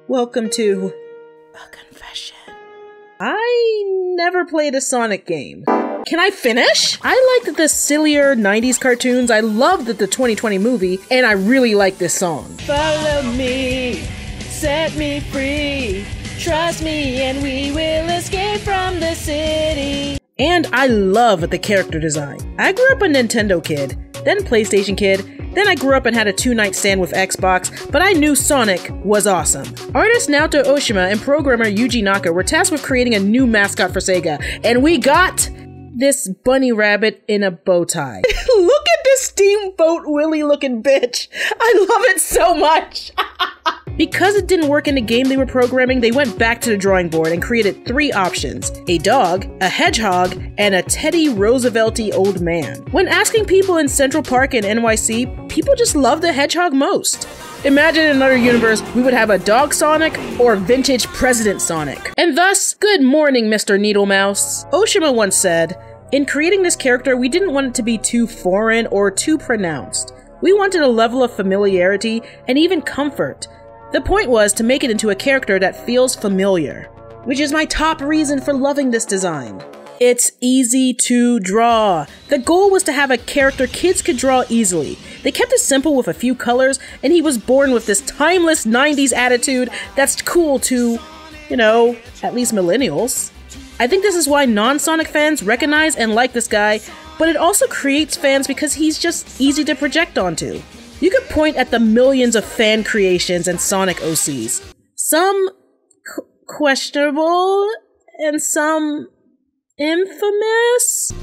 Welcome to a confession. I never played a Sonic game. Can I finish? I liked the sillier 90s cartoons, I loved the 2020 movie, and I really like this song. Follow me, set me free, trust me and we will escape from the city. And I love the character design. I grew up a Nintendo kid, then PlayStation kid, then I grew up and had a two-night stand with Xbox, but I knew Sonic was awesome. Artist Naoto Oshima and programmer Yuji Naka were tasked with creating a new mascot for SEGA, and we got this bunny rabbit in a bow tie. Look at this Steamboat Willie looking bitch. I love it so much. Because it didn't work in the game they were programming, they went back to the drawing board and created 3 options: a dog, a hedgehog, and a Teddy Roosevelt-y old man. When asking people in Central Park and NYC, people just love the hedgehog most. Imagine in another universe, we would have a dog Sonic or vintage President Sonic. And thus, good morning, Mr. Needlemouse. Oshima once said, "In creating this character, we didn't want it to be too foreign or too pronounced. We wanted a level of familiarity and even comfort. The point was to make it into a character that feels familiar, which is my top reason for loving this design. It's easy to draw. The goal was to have a character kids could draw easily. They kept it simple with a few colors, and he was born with this timeless 90s attitude that's cool to, you know, at least millennials. I think this is why non-Sonic fans recognize and like this guy, but it also creates fans because he's just easy to project onto. You could point at the millions of fan creations and Sonic OCs. Some questionable, and some infamous?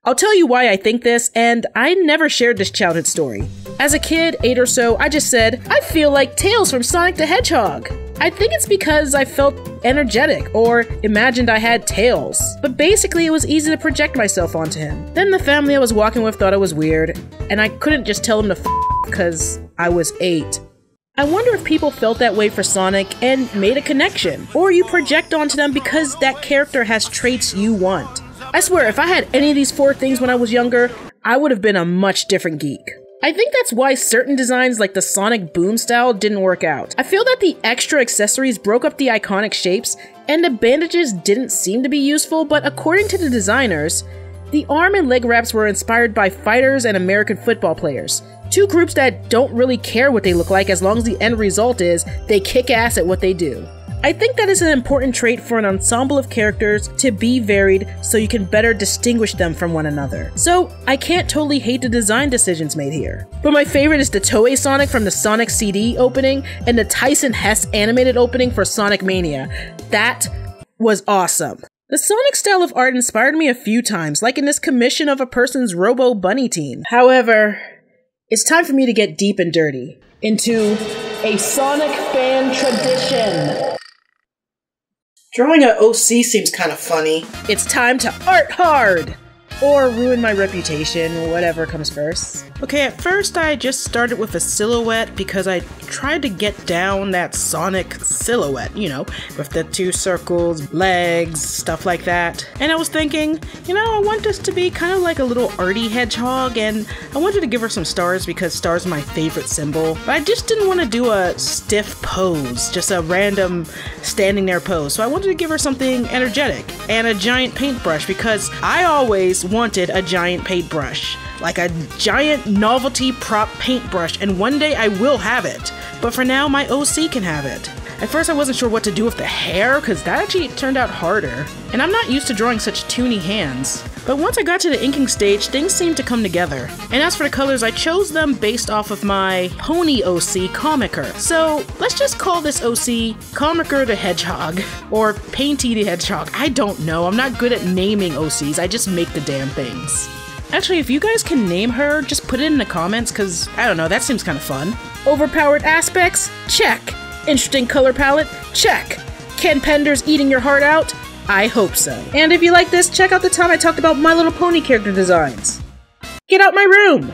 I'll tell you why I think this, and I never shared this childhood story. As a kid, 8 or so, I just said, I feel like Tails from Sonic the Hedgehog. I think it's because I felt energetic, or imagined I had tails. But basically, it was easy to project myself onto him. Then the family I was walking with thought it was weird, and I couldn't just tell them to because I was 8. I wonder if people felt that way for Sonic and made a connection, or you project onto them because that character has traits you want. I swear, if I had any of these 4 things when I was younger, I would have been a much different geek. I think that's why certain designs like the Sonic Boom style didn't work out. I feel that the extra accessories broke up the iconic shapes, and the bandages didn't seem to be useful, but according to the designers, the arm and leg wraps were inspired by fighters and American football players. 2 groups that don't really care what they look like as long as the end result is they kick ass at what they do. I think that is an important trait for an ensemble of characters to be varied so you can better distinguish them from one another. So I can't totally hate the design decisions made here. But my favorite is the Toei Sonic from the Sonic CD opening and the Tyson Hess animated opening for Sonic Mania. That was awesome. The Sonic style of art inspired me a few times, like in this commission of a person's Robo Bunny team. However, it's time for me to get deep and dirty into a Sonic fan tradition. Drawing a OC seems kind of funny. It's time to art hard! Or ruin my reputation, whatever comes first. Okay, at first I just started with a silhouette because I tried to get down that Sonic silhouette, you know, with the 2 circles, legs, stuff like that. And I was thinking, you know, I want this to be kind of like a little arty hedgehog, and I wanted to give her some stars because stars are my favorite symbol. But I just didn't want to do a stiff pose, just a random standing there pose. So I wanted to give her something energetic and a giant paintbrush because I always wanted a giant paintbrush. Like a giant novelty prop paintbrush, and one day I will have it. But for now, my OC can have it. At first I wasn't sure what to do with the hair, because that actually turned out harder. And I'm not used to drawing such toony hands. But once I got to the inking stage, things seemed to come together. And as for the colors, I chose them based off of my pony OC, Comicer. So let's just call this OC Comicer the Hedgehog, or Painty the Hedgehog. I don't know, I'm not good at naming OCs, I just make the damn things. Actually, if you guys can name her, just put it in the comments, cause I don't know, that seems kind of fun. Overpowered aspects? Check. Interesting color palette? Check. Ken Penders eating your heart out? I hope so. And if you like this, check out the time I talked about My Little Pony character designs. Get out my room!